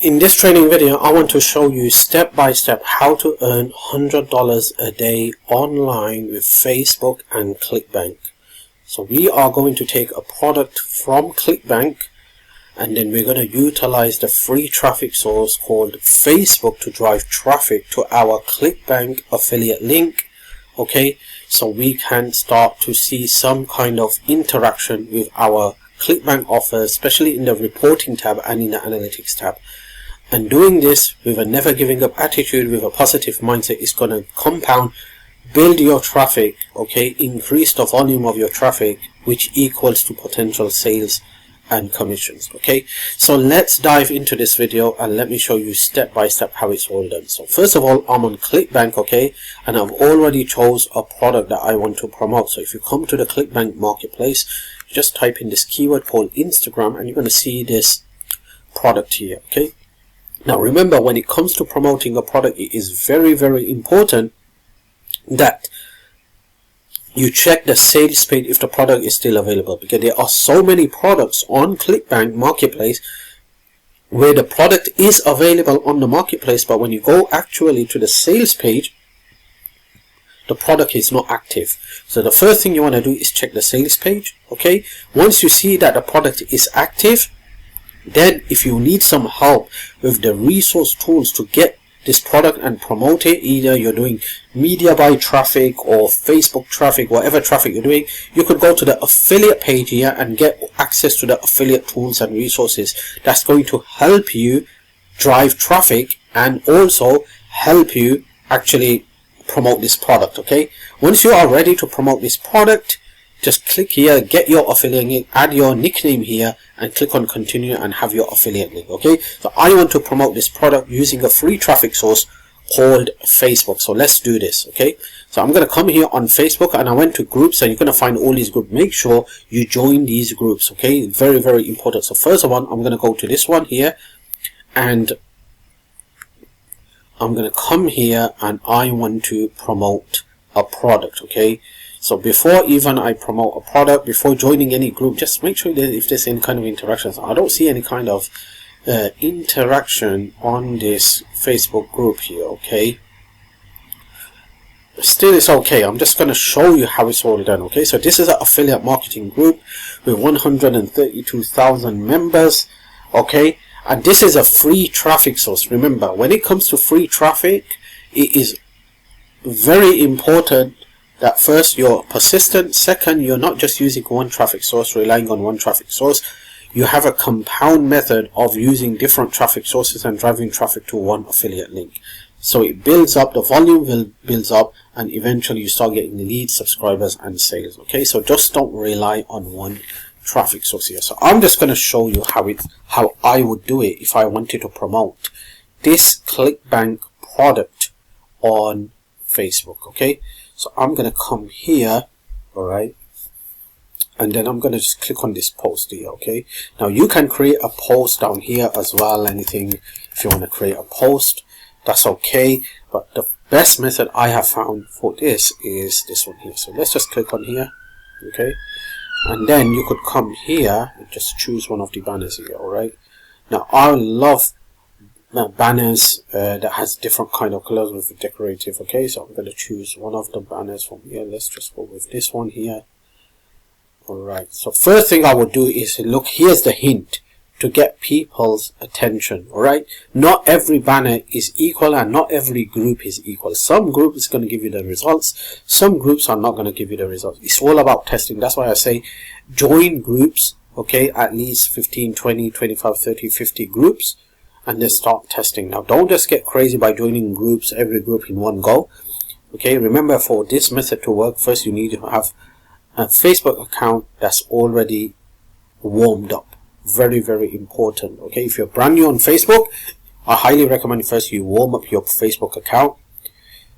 In this training video, I want to show you step by step how to earn $100 a day online with Facebook and Clickbank. So we are going to take a product from Clickbank and then we're going to utilize the free traffic source called Facebook to drive traffic to our Clickbank affiliate link. Okay, so we can start to see some kind of interaction with our Clickbank offers, especially in the reporting tab and in the analytics tab. And doing this with a never giving up attitude, with a positive mindset, is going to compound, build your traffic, okay, increase the volume of your traffic, which equals to potential sales and commissions. Okay, so let's dive into this video and let me show you step by step how it's all done. So first of all, I'm on Clickbank, okay, and I've already chose a product that I want to promote. So if you come to the Clickbank marketplace, just type in this keyword called Instagram and you're going to see this product here. Okay, now remember, when it comes to promoting a product, it is very, very important that you check the sales page if the product is still available, because there are so many products on Clickbank marketplace where the product is available on the marketplace, but when you go actually to the sales page, the product is not active. So the first thing you want to do is check the sales page. Okay, once you see that the product is active, then if you need some help with the resource tools to get this product and promote it, either you're doing media buy traffic or Facebook traffic, whatever traffic you're doing, you could go to the affiliate page here and get access to the affiliate tools and resources that's going to help you drive traffic and also help you actually promote this product. Okay, once you are ready to promote this product, just click here, get your affiliate link, add your nickname here and click on continue and have your affiliate link. Okay, so I want to promote this product using a free traffic source called Facebook. So let's do this. Okay, so I'm going to come here on Facebook and I went to groups and you're going to find all these groups. Make sure you join these groups. Okay, very, very important. So first of all, I'm going to go to this one here and I'm going to come here and I want to promote a product. Okay, so before even I promote a product, before joining any group, just make sure that if there's any kind of interactions. I don't see any kind of interaction on this Facebook group here. Okay, still it's okay. I'm just going to show you how it's all done. Okay, so this is an affiliate marketing group with 132,000 members. Okay, and this is a free traffic source. Remember, when it comes to free traffic, it is very important that first you're persistent, second you're not just using one traffic source, relying on one traffic source. You have a compound method of using different traffic sources and driving traffic to one affiliate link. So it builds up, the volume builds up, and eventually you start getting leads, subscribers and sales. Okay, so just don't rely on one traffic source here. So I'm just going to show you how I would do it if I wanted to promote this Clickbank product on Facebook. Okay, so I'm going to come here, alright, and then I'm going to just click on this post here. Okay, now you can create a post down here as well, anything. If you want to create a post, that's okay, but the best method I have found for this is this one here. So let's just click on here. Okay, and then you could come here and just choose one of the banners here. Alright, now I love banners that has different kind of colors with decorative. Okay, so I'm going to choose one of the banners from here. Let's just go with this one here. Alright, so first thing I would do is look, here's the hint to get people's attention. Alright, not every banner is equal and not every group is equal. Some group is going to give you the results, some groups are not going to give you the results. It's all about testing. That's why I say join groups. Okay, at least 15, 20, 25, 30, 50 groups, and then start testing. Now don't just get crazy by joining groups, every group in one go. Okay, remember, for this method to work, first you need to have a Facebook account that's already warmed up. Very, very important. Okay, if you're brand new on Facebook, I highly recommend first you warm up your Facebook account,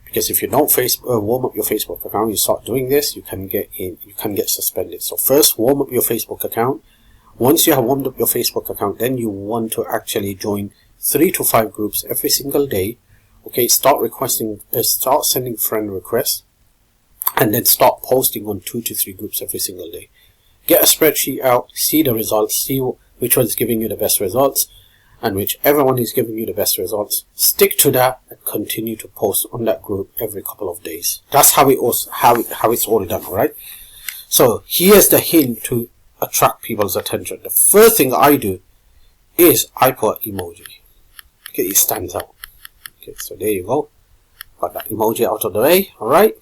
because if you don't warm up your Facebook account, you start doing this, you can get suspended. So first warm up your Facebook account. Once you have warmed up your Facebook account, then you want to actually join 3 to 5 groups every single day. Okay, start sending friend requests, and then start posting on 2 to 3 groups every single day. Get a spreadsheet out, see the results, see which one's giving you the best results, and whichever one is giving you the best results, stick to that and continue to post on that group every couple of days. That's how it's all done, alright? So here's the hint to attract people's attention. The first thing I do is I put emoji. Okay, it stands out. Okay, so there you go. Got that emoji out of the way, alright?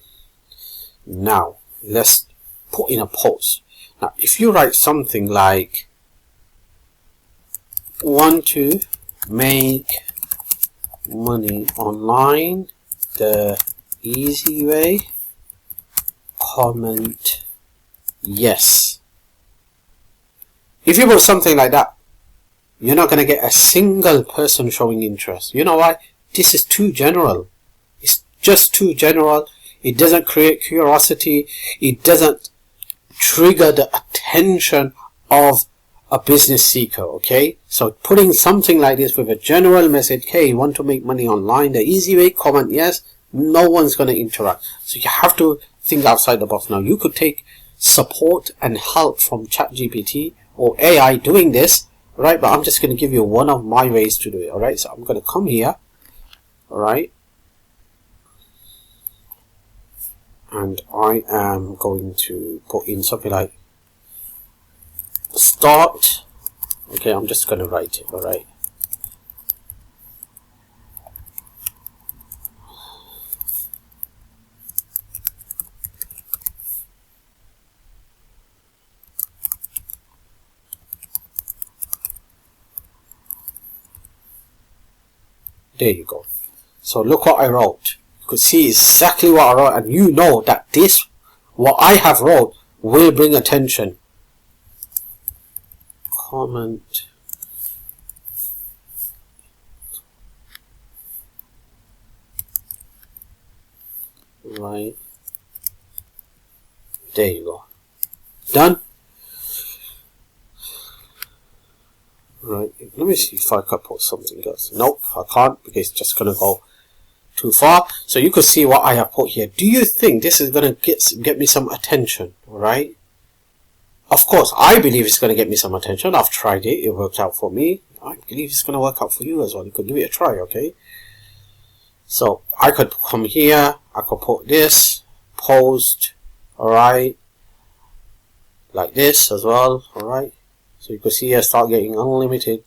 Now, let's put in a post. Now, if you write something like, want to make money online the easy way, comment yes. If you put something like that, you're not going to get a single person showing interest. You know why? This is too general. It's just too general. It doesn't create curiosity. It doesn't trigger the attention of a business seeker, okay? So putting something like this with a general message, hey, you want to make money online the easy way, comment yes, no one's going to interact. So you have to think outside the box. Now, you could take support and help from ChatGPT or AI doing this, right? But I'm just going to give you one of my ways to do it, alright? So I'm going to come here, alright? And I am going to put in something like start. Okay, I'm just going to write it, alright? There you go. So look what I wrote. You could see exactly what I wrote, and you know that this, what I have wrote, will bring attention. Comment. Right. There you go. Done. Right. Let me see if I can put something else. Nope, I can't, because it's just going to go too far. So you could see what I have put here. Do you think this is going to get me some attention? Alright. Of course, I believe it's going to get me some attention. I've tried it. It worked out for me. I believe it's going to work out for you as well. You could give it a try, okay? So I could come here. I could put this. Post. Alright. Like this as well. Alright. So you could see I start getting unlimited.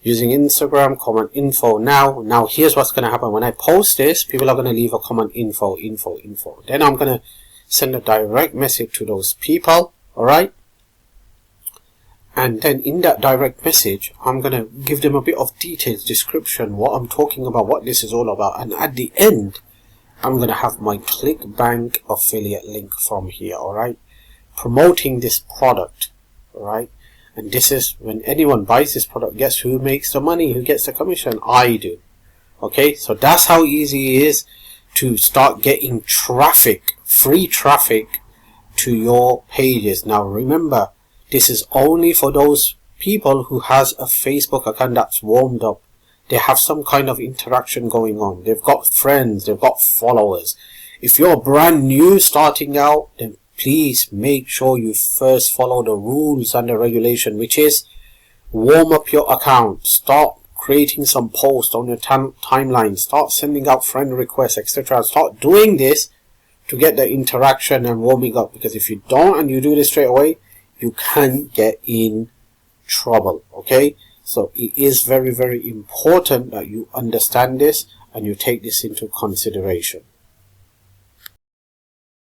Using Instagram, comment info now. Now here's what's going to happen. When I post this, people are going to leave a comment info. Then I'm going to send a direct message to those people, alright? And then in that direct message, I'm going to give them a bit of details, description, what I'm talking about, what this is all about. And at the end, I'm going to have my Clickbank affiliate link from here, alright? Promoting this product, alright? And this is when anyone buys this product, guess who makes the money, who gets the commission? I do. Okay, so that's how easy it is to start getting traffic, free traffic to your pages. Now remember, this is only for those people who has a Facebook account that's warmed up. They have some kind of interaction going on. They've got friends, they've got followers. If you're brand new starting out, then please make sure you first follow the rules and the regulation, which is warm up your account, start creating some posts on your timeline, start sending out friend requests, etc. Start doing this to get the interaction and warming up, because if you don't and you do this straight away, you can get in trouble. Okay, so it is very, very important that you understand this and you take this into consideration.